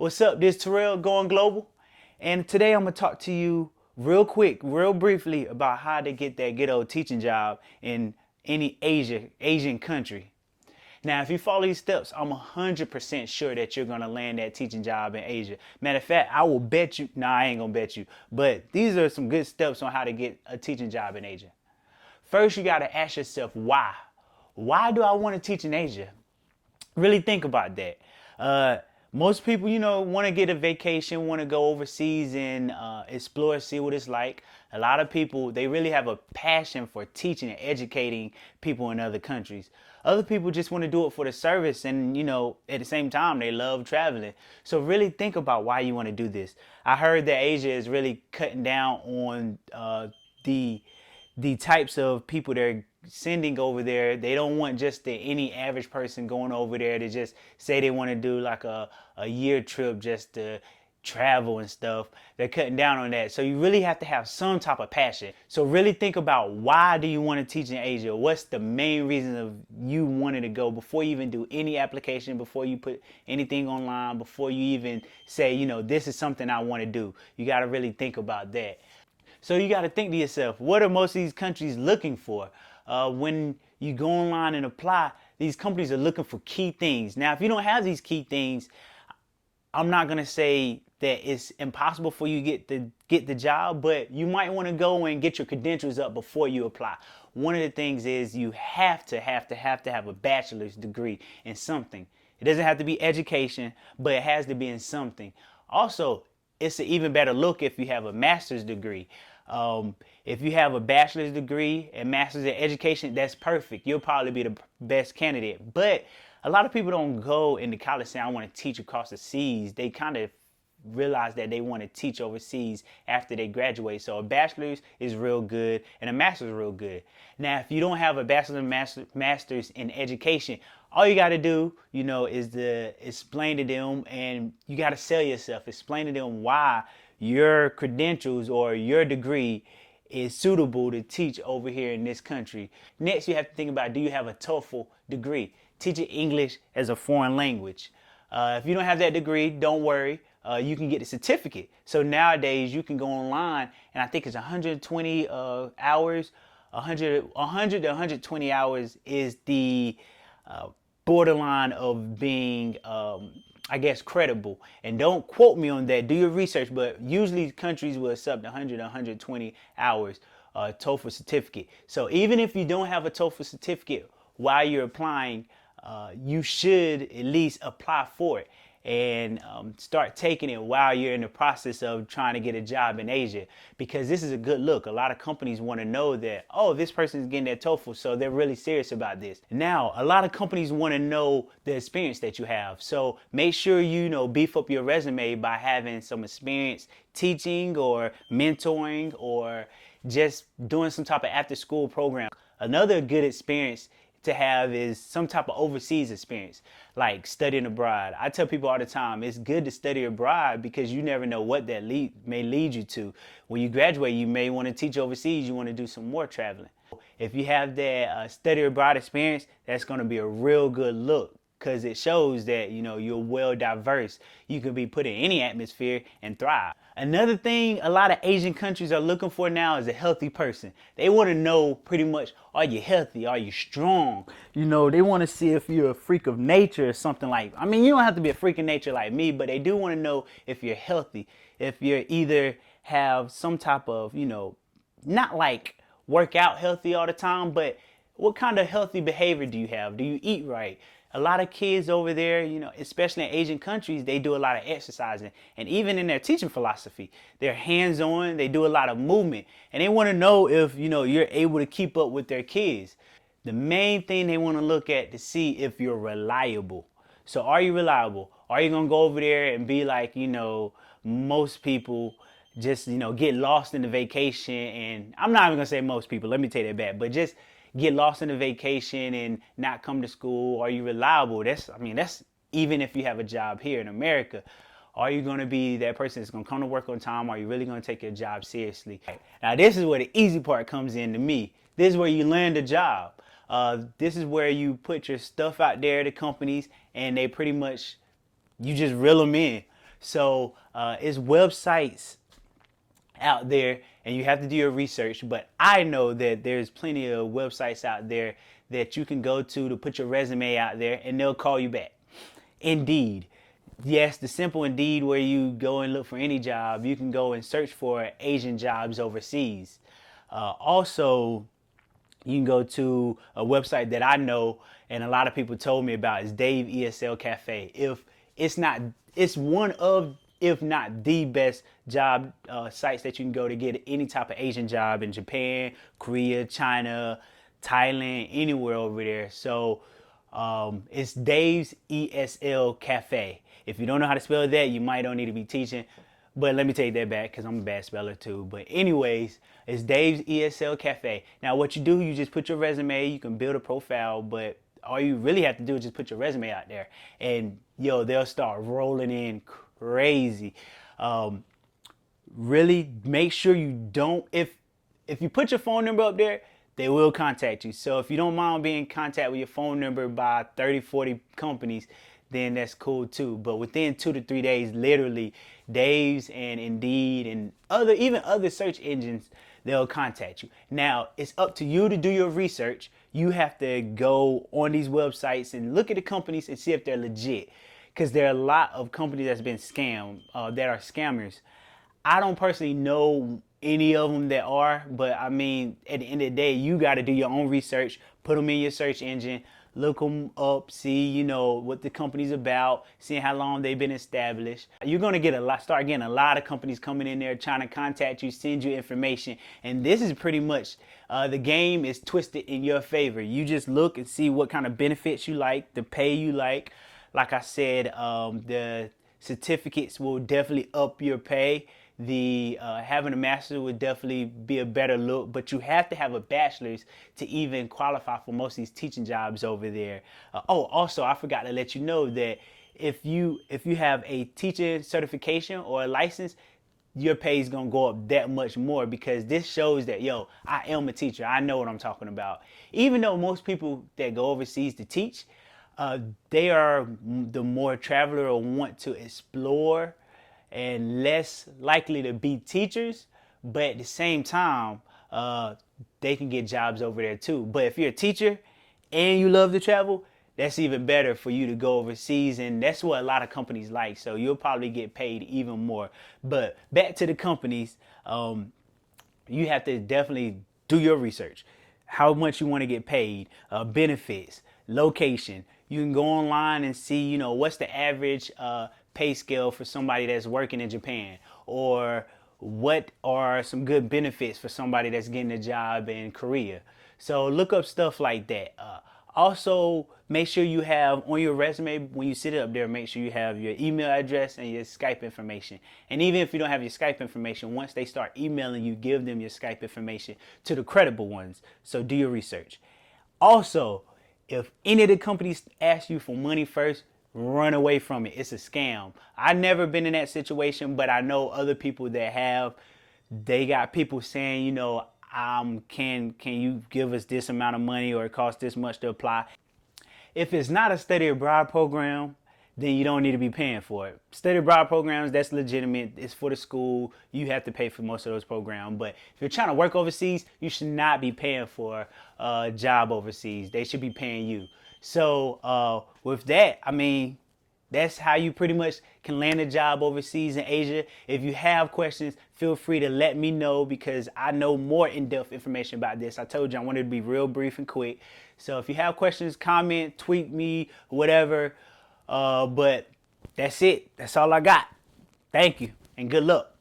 What's up? This is Terrell going global, and today I'm gonna talk to you real quick, real briefly about how to get that good old teaching job in any Asian country. Now, if you follow these steps, I'm 100% sure that you're gonna land that teaching job in Asia. Matter of fact, I will bet you. Nah, I ain't gonna bet you, but these are some good steps on how to get a teaching job in Asia. First, you gotta ask yourself why. Why do I want to teach in Asia? Really think about that. Most people, want to get a vacation, want to go overseas and explore, see what it's like. A lot of people, they really have a passion for teaching and educating people in other countries. Other people just want to do it for the service and, at the same time, they love traveling. So really think about why you want to do this. I heard that Asia is really cutting down on the types of people they're sending over there. They don't want just any average person going over there to just say they want to do like a year trip just to travel and stuff. They're cutting down on that. So you really have to have some type of passion. So really think about why do you want to teach in Asia? What's the main reason of you wanting to go before you even do any application, before you put anything online, before you even say, this is something I want to do. You got to really think about that. So you got to think to yourself, what are most of these countries looking for? When you go online and apply, these companies are looking for key things. Now, if you don't have these key things, I'm not going to say that it's impossible for you to get the job, but you might want to go and get your credentials up before you apply. One of the things is you have to have a bachelor's degree in something. It doesn't have to be education, but it has to be in something. Also, it's an even better look if you have a master's degree. If you have a bachelor's degree and master's in education, that's perfect. You'll probably be the best candidate. But a lot of people don't go into college saying, I want to teach across the seas. They kind of realize that they want to teach overseas after they graduate. So a bachelor's is real good and a master's is real good. Now, if you don't have a bachelor's and master's in education, all you got to do, is to explain to them, and you got to sell yourself. Explain to them why your credentials or your degree is suitable to teach over here in this country. Next, you have to think about, do you have a TOEFL degree? Teaching English as a foreign language. If you don't have that degree, don't worry. You can get a certificate. So nowadays you can go online, and I think it's 120 hours. 100 to 120 hours is the borderline of being, credible. And don't quote me on that. Do your research. But usually countries will accept 100 to 120 hours TOEFL certificate. So even if you don't have a TOEFL certificate while you're applying, you should at least apply for it and start taking it while you're in the process of trying to get a job in Asia, because this is a good look. A lot of companies want to know that, oh, this person is getting their TOEFL, so they're really serious about this. Now, a lot of companies want to know the experience that you have. So make sure you beef up your resume by having some experience teaching or mentoring or just doing some type of after school program. Another good experience to have is some type of overseas experience, like studying abroad. I tell people all the time, it's good to study abroad because you never know what that may lead you to. When you graduate, you may want to teach overseas, you want to do some more traveling. If you have that study abroad experience, that's going to be a real good look, because it shows that you're well diverse. You can be put in any atmosphere and thrive. Another thing a lot of Asian countries are looking for now is a healthy person. They want to know pretty much, are you healthy? Are you strong? They want to see if you're a freak of nature or something like. I mean, you don't have to be a freak of nature like me, but they do want to know if you're healthy. If you're either have some type of, not like work out healthy all the time, but what kind of healthy behavior do you have? Do you eat right? A lot of kids over there, especially in Asian countries, they do a lot of exercising. And even in their teaching philosophy, they're hands-on, they do a lot of movement. And they want to know if, you're able to keep up with their kids. The main thing they want to look at to see if you're reliable. So are you reliable? Are you going to go over there and be like, most people just, get lost in the vacation? And I'm not even going to say most people, let me take that back, but just get lost in the vacation and not come to school? Are you reliable? That's even if you have a job here in America. Are you going to be that person that's going to come to work on time? Are you really going to take your job seriously? Now, this is where the easy part comes in to me. This is where you land a job. This is where you put your stuff out there to companies and they pretty much, you just reel them in. So it's websites out there, and you have to do your research. But I know that there's plenty of websites out there that you can go to put your resume out there, and they'll call you back. Indeed. Yes, the simple Indeed where you go and look for any job. You can go and search for Asian jobs overseas. Also, you can go to a website that I know and a lot of people told me about is Dave ESL Cafe. If it's not, it's one of, if not the best job sites that you can go to get any type of Asian job in Japan, Korea, China, Thailand, anywhere over there. So it's Dave's ESL Cafe. If you don't know how to spell that, you might don't need to be teaching. But let me take that back because I'm a bad speller too. But anyways, it's Dave's ESL Cafe. Now what you do, you just put your resume, you can build a profile, but all you really have to do is just put your resume out there. And yo, they'll start rolling in crazy. Really make sure you don't, if you put your phone number up there, they will contact you. So if you don't mind being in contact with your phone number by 30, 40 companies, then that's cool too. But within 2 to 3 days, literally, Dave's and Indeed and even other search engines, they'll contact you. Now, it's up to you to do your research. You have to go on these websites and look at the companies and see if they're legit. Because there are a lot of companies that's been scammed, that are scammers. I don't personally know any of them that are, but I mean, at the end of the day, you got to do your own research, put them in your search engine, look them up, see, you know, what the company's about, seeing how long they've been established. You're going to start getting a lot of companies coming in there trying to contact you, send you information. And this is pretty much, the game is twisted in your favor. You just look and see what kind of benefits you like, the pay you like. Like I said, the certificates will definitely up your pay. The having a master's would definitely be a better look, but you have to have a bachelor's to even qualify for most of these teaching jobs over there. Also, I forgot to let you know that if you have a teaching certification or a license, your pay is gonna go up that much more because this shows that, yo, I am a teacher. I know what I'm talking about. Even though most people that go overseas to teach, they are the more traveler or want to explore and less likely to be teachers, but at the same time, they can get jobs over there too. But if you're a teacher and you love to travel, that's even better for you to go overseas, and that's what a lot of companies like. So you'll probably get paid even more. But back to the companies, you have to definitely do your research. How much you want to get paid, benefits, location. You can go online and see, you know, what's the average pay scale for somebody that's working in Japan, or what are some good benefits for somebody that's getting a job in Korea. So look up stuff like that. Also, make sure you have on your resume, when you sit up there, make sure you have your email address and your Skype information. And even if you don't have your Skype information, once they start emailing you, give them your Skype information to the credible ones. So do your research. Also, if any of the companies ask you for money first, run away from it. It's a scam. I've never been in that situation, but I know other people that have. They got people saying, you know, can you give us this amount of money, or it costs this much to apply. If it's not a study abroad program, then you don't need to be paying for it. Study abroad programs, that's legitimate. It's for the school. You have to pay for most of those programs. But if you're trying to work overseas, you should not be paying for a job overseas. They should be paying you. So with that, I mean, that's how you pretty much can land a job overseas in Asia. If you have questions, feel free to let me know, because I know more in-depth information about this. I told you I wanted to be real brief and quick. So if you have questions, comment, tweet me, whatever. But that's it. That's all I got. Thank you and good luck.